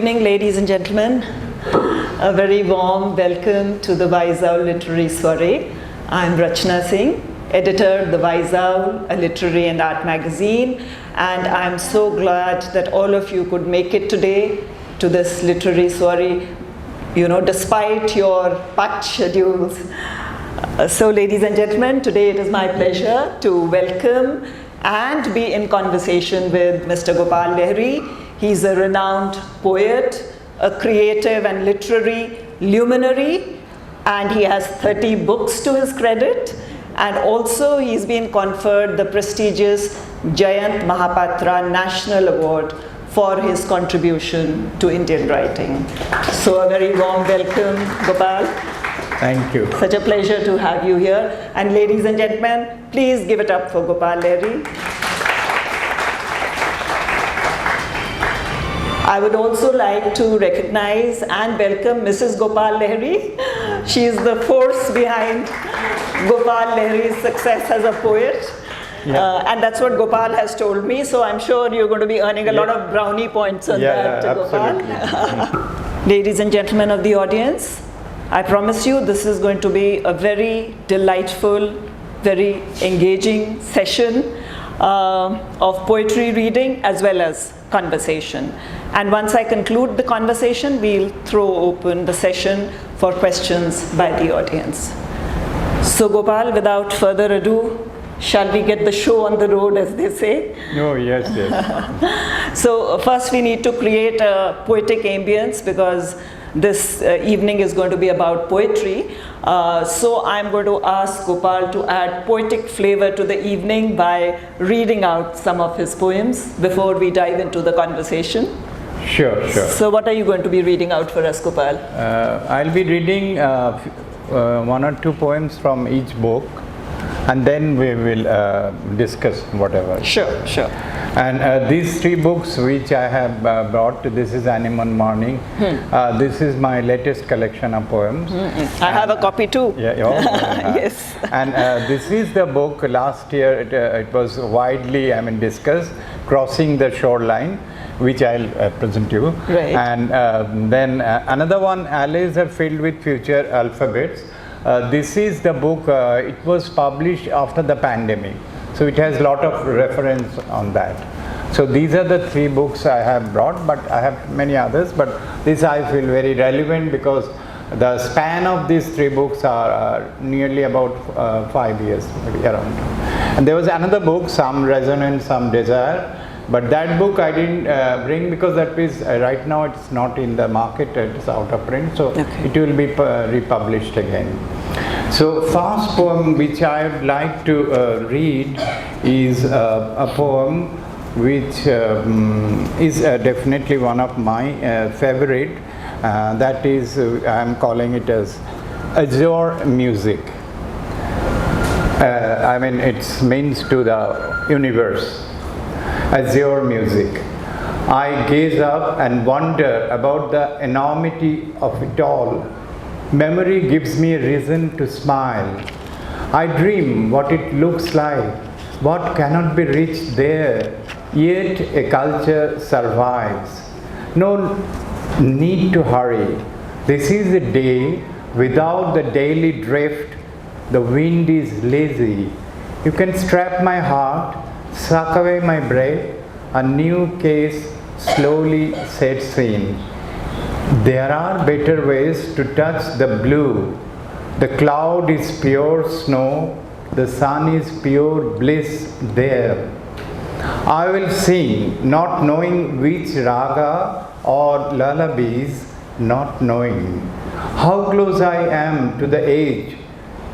evening, ladies and gentlemen. A very warm welcome to the Vaizaul Literary Soiree. I'm Rachna Singh, editor of the Vaizaul, a literary and art magazine, and I'm so glad that all of you could make it today to this literary soiree, despite your packed schedules. So ladies and gentlemen, today it is my pleasure to welcome and be in conversation with Mr. Gopal Lahiri. He's a renowned poet, a creative and literary luminary, and he has 30 books to his credit. And also he's been conferred the prestigious Jayant Mahapatra National Award for his contribution to Indian writing. So a very warm welcome, Gopal. Thank you. Such a pleasure to have you here. And ladies and gentlemen, please give it up for Gopal Lahiri. I would also like to recognize and welcome Mrs. Gopal Lahiri. She is the force behind Gopal Lahiri's success as a poet. Yeah. And that's what Gopal has told me, so I'm sure you're going to be earning a lot of brownie points on that, Gopal. Ladies and gentlemen of the audience, I promise you this is going to be a very delightful, very engaging session of poetry reading as well as conversation. And once I conclude the conversation, we'll throw open the session for questions by the audience. So Gopal, without further ado, shall we get the show on the road, as they say? Oh, yes, yes. So first we need to create a poetic ambience because this evening is going to be about poetry. So I'm going to ask Gopal to add poetic flavor to the evening by reading out some of his poems before we dive into the conversation. Sure, sure. So what are you going to be reading out for us, Gopal? I'll be reading one or two poems from each book, and then we will discuss whatever. Sure, sure. And these three books which I have brought, this is Anemone Morning. This is my latest collection of poems. I have a copy too. Yeah, yes. And this is the book, last year it was widely discussed, Crossing the Shoreline, which I'll present you. Right. And then another one, Alleys Are Filled with Future Alphabets. This is the book, it was published after the pandemic. So it has a lot of reference on that. So these are the three books I have brought, but I have many others, but this I feel very relevant because the span of these three books are nearly about 5 years, maybe around. And there was another book, Some Resonance, Some Desire, but that book I didn't bring because that is right now it's not in the market, it's out of print, so it will be republished again. So first poem which I would like to read is a poem which is definitely one of my favorite. That is, I am calling it as Azor music. It means to the universe. Azor music. I gaze up and wonder about the enormity of it all. Memory gives me a reason to smile. I dream what it looks like, what cannot be reached there, yet a culture survives. No need to hurry. This is a day without the daily drift. The wind is lazy. You can strap my heart, suck away my breath, a new case slowly sets in. There are better ways to touch the blue. The cloud is pure snow, the sun is pure bliss there. I will sing, not knowing which raga or lullabies, not knowing how close I am to the edge,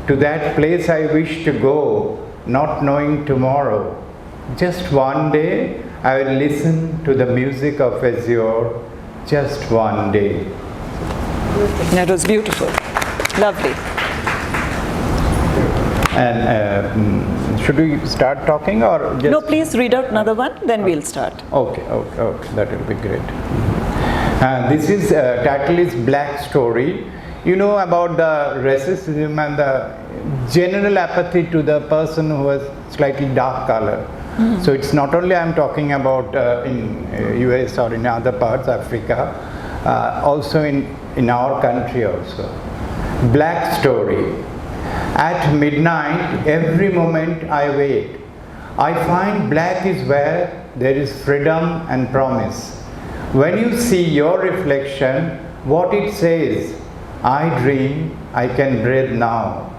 to that place I wish to go, not knowing tomorrow. Just one day I will listen to the music of Azor, just one day. That was beautiful. Lovely. And should we start talking or just... No, please read out another one, then we'll start. Okay, that will be great. This is, title is Black Story. You know about the racism and the general apathy to the person who has slightly dark color. So it's not only I'm talking about in US or in other parts, Africa, also in our country also. Black story. At midnight, every moment I wait, I find black is where there is freedom and promise. When you see your reflection, what it says, I dream, I can breathe now.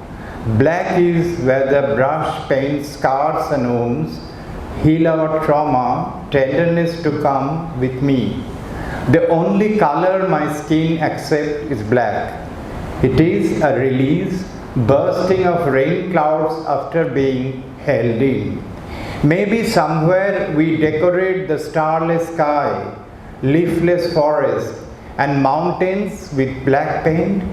Black is where the brush paints scars and wounds, heal our trauma, tenderness to come with me. The only color my skin accepts is black. It is a release, bursting of rain clouds after being held in. Maybe somewhere we decorate the starless sky, leafless forest, and mountains with black paint.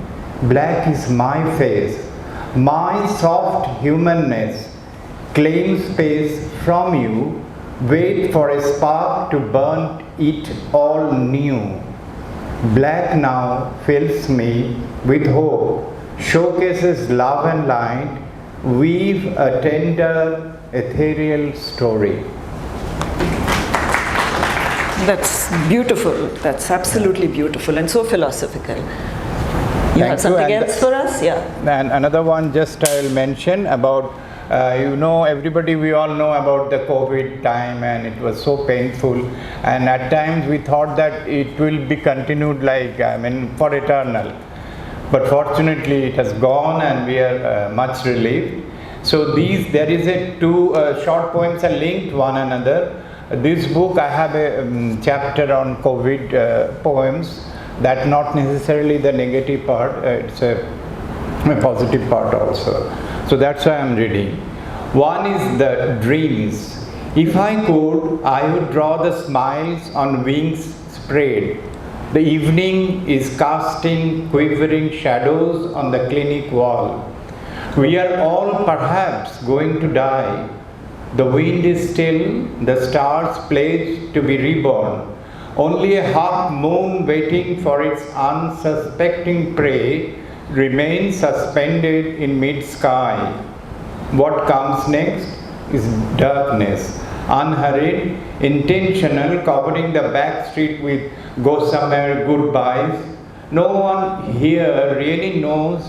Black is my face. My soft humanness claims space from you. Wait for a spark to burn it all new. Black now fills me with hope, showcases love and light, weave a tender, ethereal story. That's beautiful. That's absolutely beautiful and so philosophical. You have something else for us? Yeah. And another one just I'll mention about, everybody, we all know about the COVID time, and it was so painful. And at times we thought that it will be continued for eternal. But fortunately it has gone, and we are much relieved. So there is two short poems are linked one another. This book, I have a chapter on COVID poems. That not necessarily the negative part, it's a positive part also. So that's why I'm reading. One is the dreams. If I could, I would draw the smiles on wings spread. The evening is casting quivering shadows on the clinic wall. We are all perhaps going to die. The wind is still, the stars pledge to be reborn. Only a half moon waiting for its unsuspecting prey remains suspended in mid-sky. What comes next is darkness, unhurried, intentional, covering the back street with go somewhere goodbyes. No one here really knows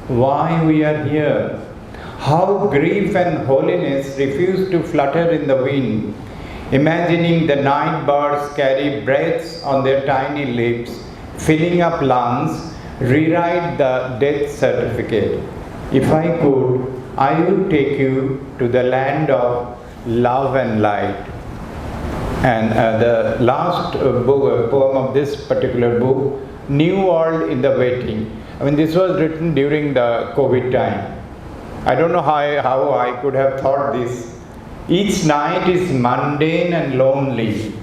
why we are here. How grief and holiness refuse to flutter in the wind. Imagining the night birds carry breaths on their tiny lips, filling up lungs, rewrite the death certificate. If I could, I would take you to the land of love and light. And the last poem of this particular book, New World in the Waiting. This was written during the COVID time. I don't know how I could have thought this. Each night is mundane and lonely.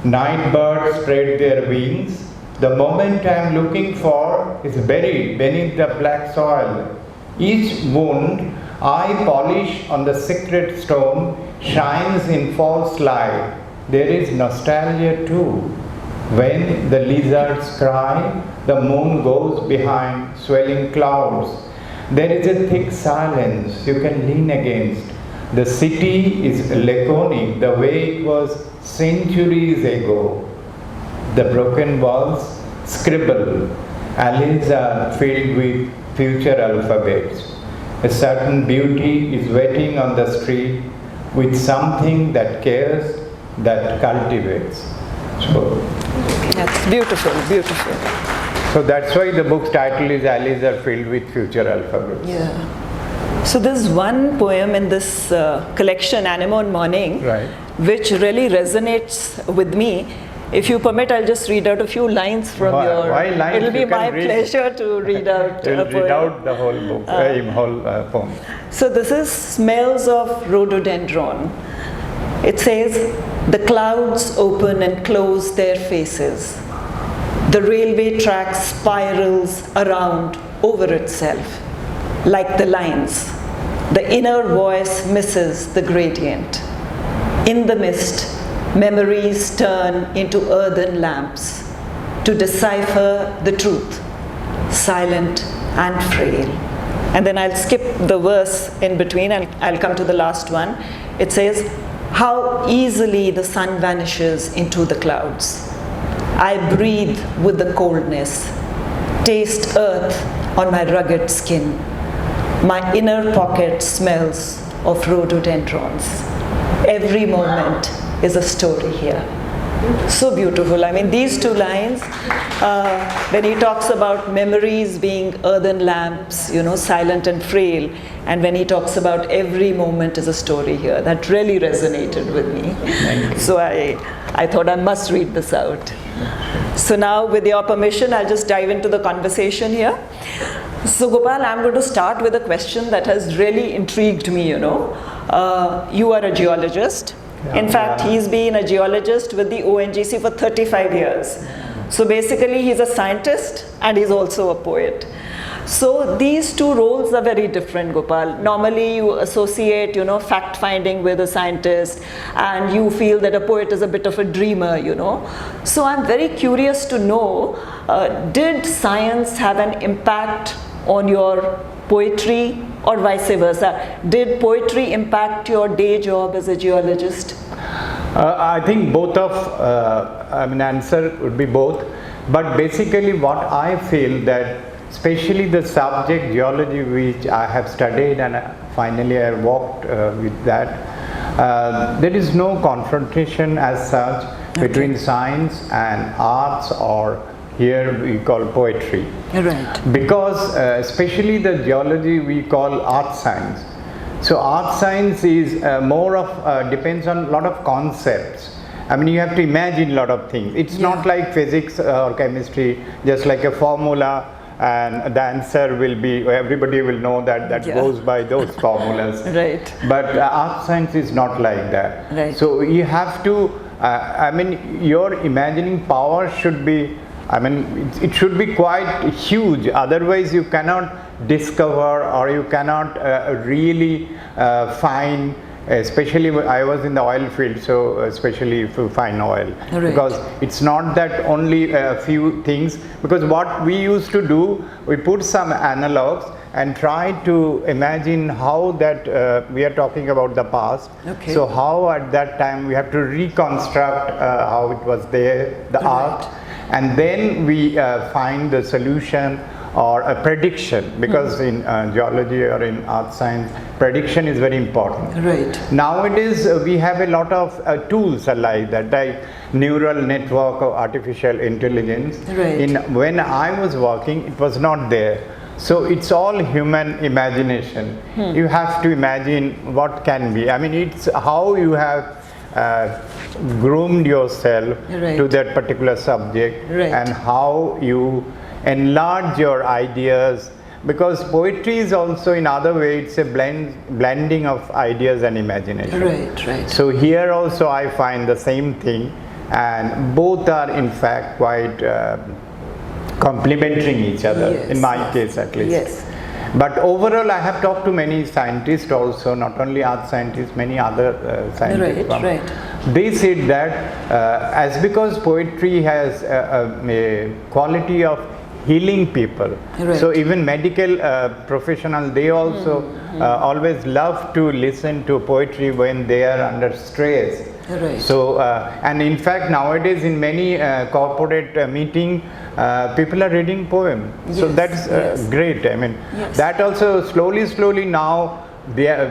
Night birds spread their wings. The moment I am looking for is buried beneath the black soil. Each wound I polish on the secret stone shines in false light. There is nostalgia too. When the lizards cry, the moon goes behind swelling clouds. There is a thick silence you can lean against. The city is laconic the way it was centuries ago. The broken walls scribble. Alleys are filled with future alphabets. A certain beauty is waiting on the street with something that cares, that cultivates. So that's beautiful, beautiful. So that's why the book's title is Alleys Are Filled with Future Alphabets. Yeah. So there's one poem in this collection, Anemone Morning, right, which really resonates with me. If you permit, I'll just read out a few lines from your... Why lines? It'll be my pleasure to read out a poem. Read out the whole book, whole poem. So this is Smells of Rhododendron. It says, the clouds open and close their faces. The railway track spirals around over itself, like the lines. The inner voice misses the gradient. In the mist, memories turn into earthen lamps to decipher the truth, silent and frail. And then I'll skip the verse in between and I'll come to the last one. It says, how easily the sun vanishes into the clouds. I breathe with the coldness, taste earth on my rugged skin. My inner pocket smells of rhododendrons. Every moment is a story here. So beautiful. I mean, these two lines, when he talks about memories being earthen lamps, silent and frail, and when he talks about every moment is a story here, that really resonated with me. So I thought I must read this out. So now, with your permission, I'll just dive into the conversation here. So Gopal, I'm going to start with a question that has really intrigued me, You are a geologist. In fact, he's been a geologist with the ONGC for 35 years. So basically, he's a scientist and he's also a poet. So these two roles are very different, Gopal. Normally, you associate, fact-finding with a scientist, and you feel that a poet is a bit of a dreamer, So I'm very curious to know, did science have an impact on your poetry, or vice versa? Did poetry impact your day job as a geologist? I think answer would be both. But basically what I feel that, especially the subject geology which I have studied and finally I worked with that, there is no confrontation as such between science and arts, or here we call poetry. Right. Because especially the geology we call art science. So art science is more of, depends on a lot of concepts. I mean, you have to imagine a lot of things. It's not like physics or chemistry, just like a formula, and the answer will be, everybody will know that goes by those formulas. Right. But art science is not like that. Right. So you have to, your imagining power should be, it should be quite huge, otherwise you cannot discover, or you cannot really find, especially I was in the oil field, so especially if you find oil. Right. Because it's not that only a few things, because what we used to do, we put some analogs and try to imagine how that, we are talking about the past, so how at that time we have to reconstruct how it was there, the art, and then we find the solution or a prediction, because in geology or in art science, prediction is very important. Right. Nowadays we have a lot of tools like that, like neural network or artificial intelligence. Right. When I was working, it was not there. So it's all human imagination. You have to imagine what can be. It's how you have groomed yourself to that particular subject, and how you enlarge your ideas, because poetry is also in other way, it's a blending of ideas and imagination. Right. So here also I find the same thing, and both are in fact quite complementing each other, in my case at least. Yes. But overall, I have talked to many scientists also, not only art scientists, many other scientists. They said that as because poetry has a quality of healing people, so even medical professionals, they also always love to listen to poetry when they are under stress. So and in fact nowadays in many corporate meeting, people are reading poem. So that's great. That also slowly now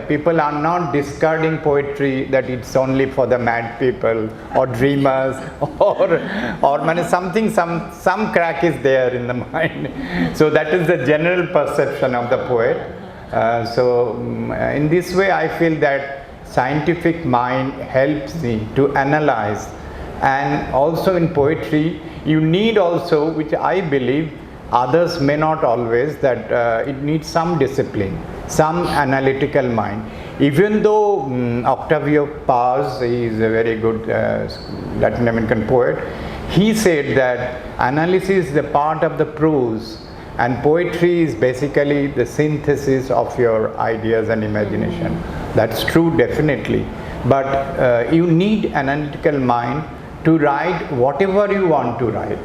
people are not discarding poetry, that it's only for the mad people or dreamers, or something, some crack is there in the mind. So that is the general perception of the poet. So in this way I feel that scientific mind helps me to analyze, and also in poetry you need also, which I believe others may not always, that it needs some discipline, some analytical mind. Even though Octavio Paz, he is a very good Latin American poet, he said that analysis is the part of the prose, and poetry is basically the synthesis of your ideas and imagination. That's true, definitely. But you need an analytical mind to write whatever you want to write.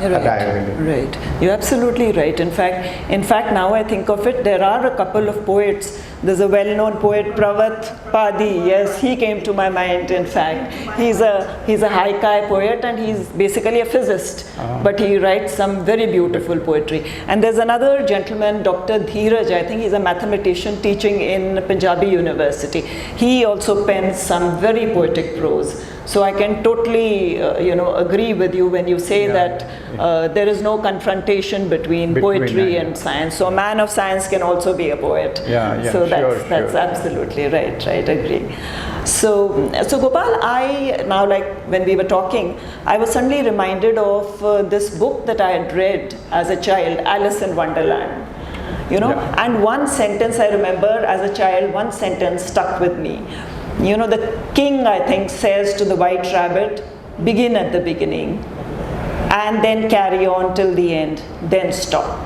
that I really. Right. You're absolutely right. In fact, now I think of it, there are a couple of poets. There's a well-known poet, Pravat Padi. Yes, he came to my mind. In fact, he's a haikai poet, and he's basically a physicist, but he writes some very beautiful poetry. And there's another gentleman, Dr. Dheeraj. I think he's a mathematician teaching in Punjabi University. He also pens some very poetic prose. So I can totally, agree with you when you say that there is no confrontation between poetry and science. So a man of science can also be a poet. So that's absolutely right. Agree. So Gopal, now, like when we were talking, I was suddenly reminded of this book that I had read as a child, Alice in Wonderland. And one sentence I remember as a child, one sentence stuck with me. The king, I think, says to the white rabbit, begin at the beginning and then carry on till the end, then stop.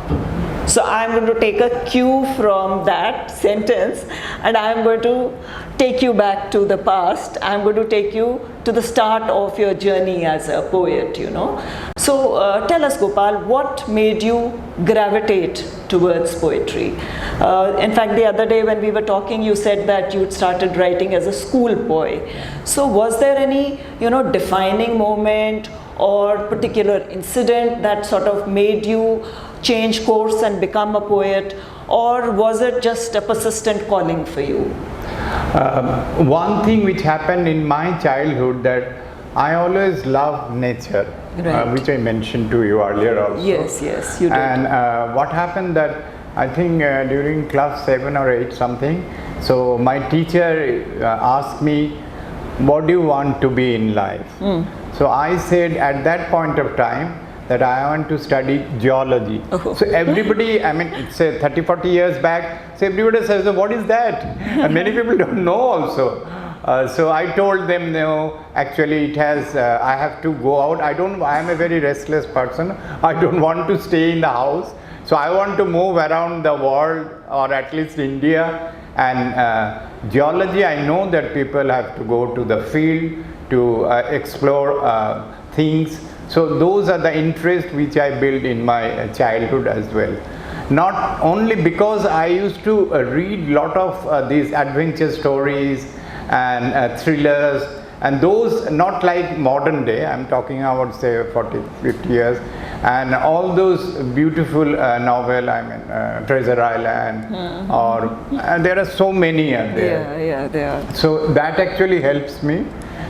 So I'm going to take a cue from that sentence, and I'm going to take you back to the past. I'm going to take you to the start of your journey as a poet, So tell us, Gopal, what made you gravitate towards poetry? In fact, the other day when we were talking, you said that you'd started writing as a school boy. So was there any, defining moment or particular incident that sort of made you change course and become a poet, or was it just a persistent calling for you? One thing which happened in my childhood, that I always loved nature, which I mentioned to you earlier also. Yes, you did. And what happened that I think during class 7 or 8 something, so my teacher asked me, what do you want to be in life? So I said at that point of time that I want to study geology. So everybody, it's 30-40 years back, so everybody says, what is that? And many people don't know also. So I told them, no, actually it has, I have to go out. I am a very restless person. I don't want to stay in the house. So I want to move around the world, or at least India. And geology, I know that people have to go to the field to explore things. So those are the interests which I built in my childhood as well. Not only because I used to read lot of these adventure stories and thrillers, and those not like modern day, I'm talking about say 40-50 years, and all those beautiful novel, Treasure Island, or there are so many out there. Yeah, there are. So that actually helps me.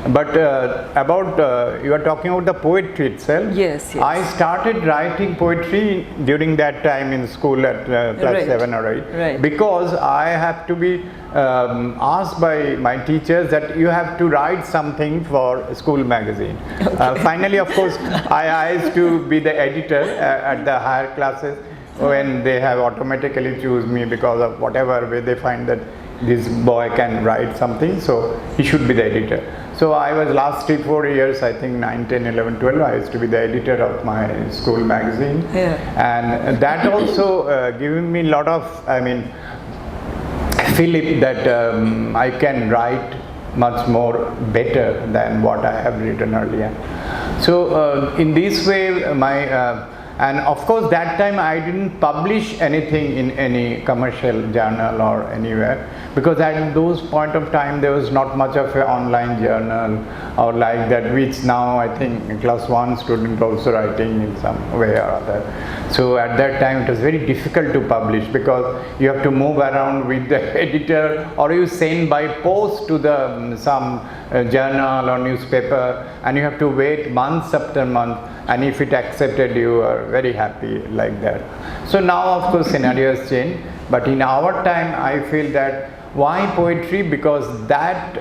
But you are talking about the poetry itself. Yes. I started writing poetry during that time in school at class 7 or 8, because I have to be asked by my teachers that you have to write something for a school magazine. Finally, of course, I used to be the editor at the higher classes, when they have automatically choose me because of whatever way they find that this boy can write something, so he should be the editor. So I was last 3-4 years, I think 9, 10, 11, 12, I used to be the editor of my school magazine. And that also given me a lot of, feel that I can write much more better than what I have written earlier. So in this way, and of course that time I didn't publish anything in any commercial journal or anywhere, because at those point of time there was not much of an online journal or like that, which now I think class 1 student also writing in some way or other. So at that time it was very difficult to publish, because you have to move around with the editor, or you send by post to the some journal or newspaper, and you have to wait months after month, and if it accepted, you are very happy like that. So now of course scenarios change, but in our time I feel that why poetry, because that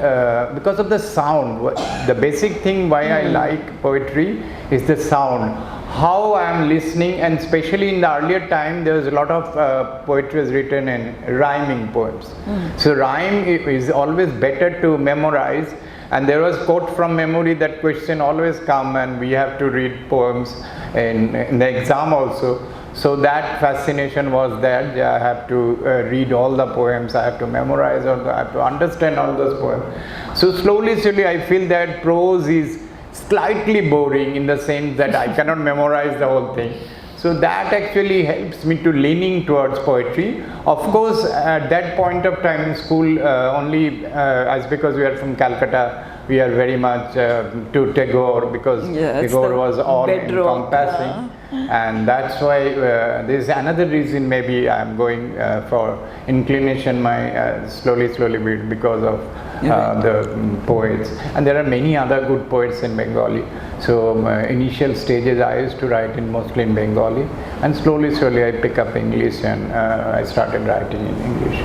because of the sound. The basic thing why I like poetry is the sound, how I am listening, and especially in the earlier time there was a lot of poetry was written in rhyming poems. So rhyme is always better to memorize, and there was quote from memory, that question always come, and we have to read poems in the exam also. So that fascination was there. I have to read all the poems, I have to memorize, or I have to understand all those poems. So slowly I feel that prose is slightly boring in the sense that I cannot memorize the whole thing. So that actually helps me to leaning towards poetry. Of course, at that point of time in school, only as because we are from Calcutta, we are very much to Tagore, because Tagore was all encompassing. And that's why there's another reason maybe I'm going for inclination my slowly because of the poets. And there are many other good poets in Bengali. So initial stages I used to write mostly in Bengali, and slowly I pick up English, and I started writing in English.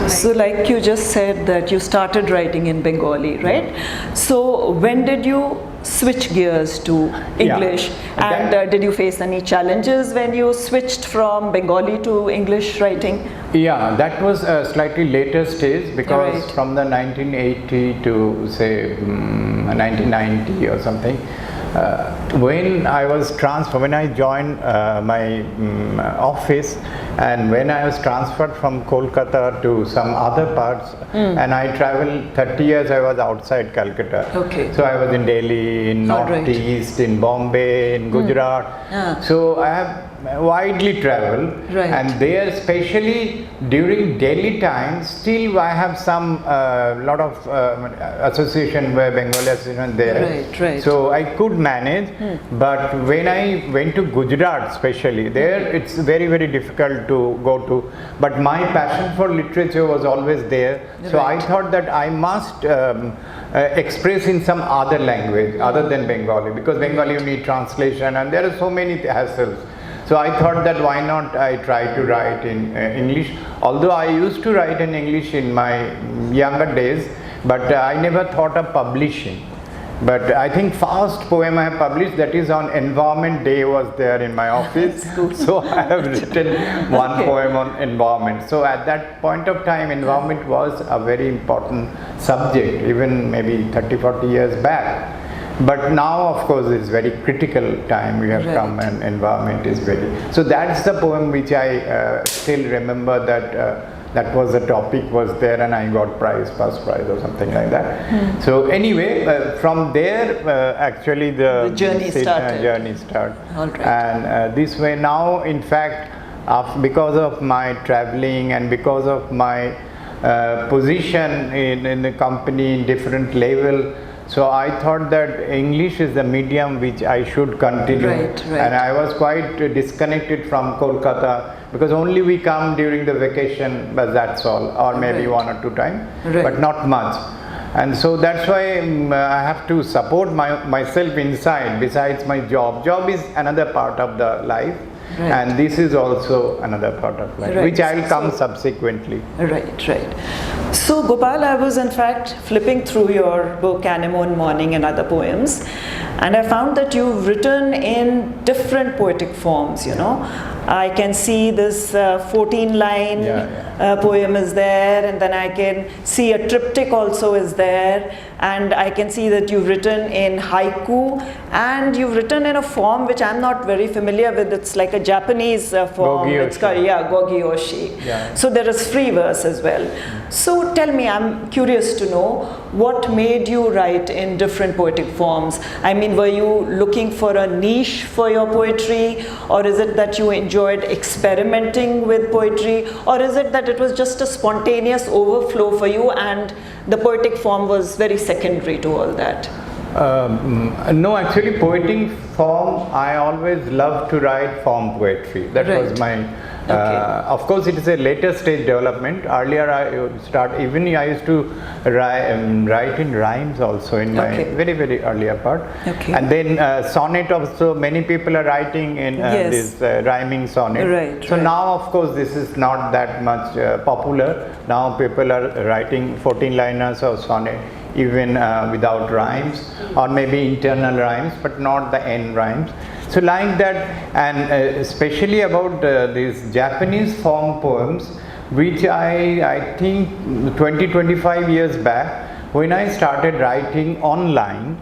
So like you just said that you started writing in Bengali, right? So when did you switch gears to English, and did you face any challenges when you switched from Bengali to English writing? Yeah, that was a slightly later stage, because from the 1980 to say 1990 or something, when I was transferred, when I joined my office, and when I was transferred from Kolkata to some other parts, and I traveled 30 years, I was outside Calcutta. Okay. So I was in Delhi, in Northeast, in Bombay, in Gujarat. So I have widely traveled, and there, especially during Delhi times, still I have some lot of association where Bengali association there. So I could manage, but when I went to Gujarat, especially there, it's very difficult to go to. But my passion for literature was always there, so I thought that I must express in some other language other than Bengali, because Bengali you need translation, and there are so many hassles. So I thought that why not I try to write in English, although I used to write in English in my younger days, but I never thought of publishing. But I think first poem I have published, that is on Environment Day, was there in my office. So I have written one poem on environment. So at that point of time, environment was a very important subject, even maybe 30-40 years back. But now, of course, it's very critical time we have come, and environment is very. So that's the poem which I still remember, that that was the topic was there, and I got first prize or something like that. So anyway, from there actually the journey started. And this way now, in fact, because of my traveling and because of my position in the company in different level, so I thought that English is the medium which I should continue. And I was quite disconnected from Kolkata, because only we come during the vacation, but that's all, or maybe one or two times, but not much. And so that's why I have to support myself inside, besides my job. Job is another part of the life. And this is also another part of life, which I will come subsequently. So Gopal, I was in fact flipping through your book Anemone Morning and other poems, and I found that you've written in different poetic forms, you know. I can see this 14-line poem is there, and then I can see a triptych also is there, and I can see that you've written in haiku, and you've written in a form which I'm not very familiar with. It's like a Japanese form. It's called gogyoshi. So there is free verse as well. So tell me, I'm curious to know, what made you write in different poetic forms? I mean, were you looking for a niche for your poetry, or is it that you enjoyed experimenting with poetry, or is it that it was just a spontaneous overflow for you and the poetic form was very secondary to all that? No, actually poetic form, I always loved to write form poetry. That was my of course it is a later stage development. Earlier I would start, even I used to write in rhymes also in my very earlier part. And then sonnet also, many people are writing in this rhyming sonnet. So now of course this is not that much popular. Now people are writing 14-liners or sonnet, even without rhymes, or maybe internal rhymes, but not the end rhymes. So like that, and especially about these Japanese form poems, which I think 20-25 years back, when I started writing online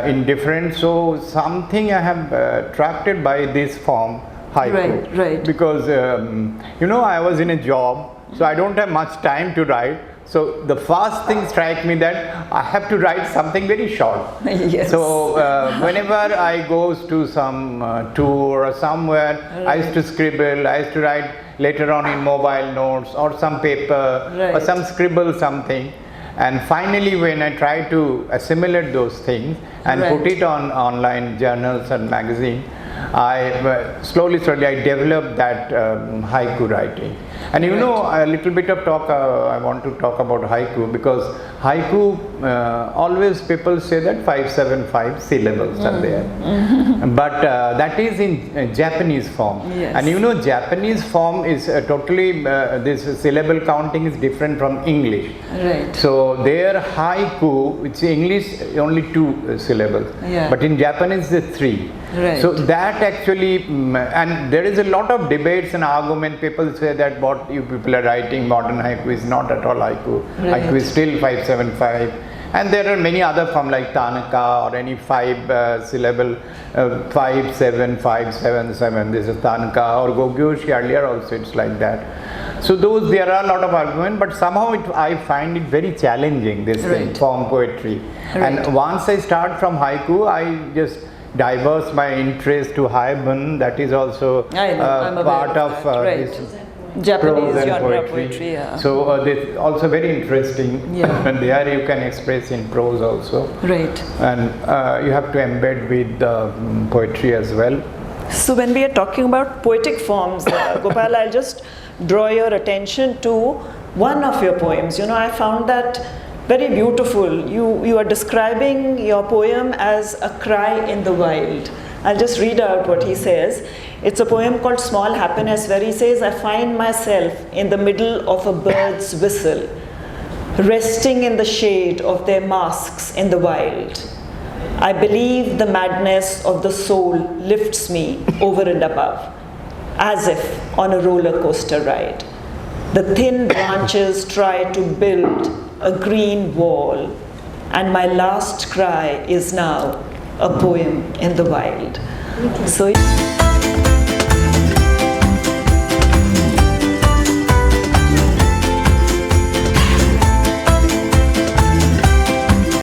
in different, so something I have attracted by this form, haiku. Because you know, I was in a job, so I don't have much time to write. So the first thing strike me that I have to write something very short. Yes. So whenever I goes to some tour or somewhere, I used to scribble, I used to write later on in mobile notes or some paper or some scribble something. And finally when I try to assimilate those things and put it on online journals and magazine, I slowly I developed that haiku writing. And you know, a little bit of talk, I want to talk about haiku, because haiku, always people say that 575 syllables are there. But that is in Japanese form. And you know, Japanese form is totally, this syllable counting is different from English. So their haiku, it's English only 2 syllables, but in Japanese it's 3. So that actually, and there is a lot of debates and argument. People say that what you people are writing modern haiku is not at all haiku. Haiku is still 575. And there are many other forms like Tanaka or any 5 syllable, 57577. This is Tanaka, or Gogyoshi earlier also it's like that. So those, there are a lot of argument, but somehow I find it very challenging, this thing, form poetry. And once I start from haiku, I just diverse my interest to haiban. That is also part of this Japanese prose and genre poetry. So this also very interesting. And there you can express in prose also. And you have to embed with poetry as well. So when we are talking about poetic forms, Gopal, I'll just draw your attention to one of your poems. You know, I found that very beautiful. You are describing your poem as a cry in the wild. I'll just read out what he says. It's a poem called Small Happiness, where he says, I find myself in the middle of a bird's whistle, resting in the shade of their masks in the wild. I believe the madness of the soul lifts me over and above, as if on a roller coaster ride. The thin branches try to build a green wall, and my last cry is now a poem in the wild. So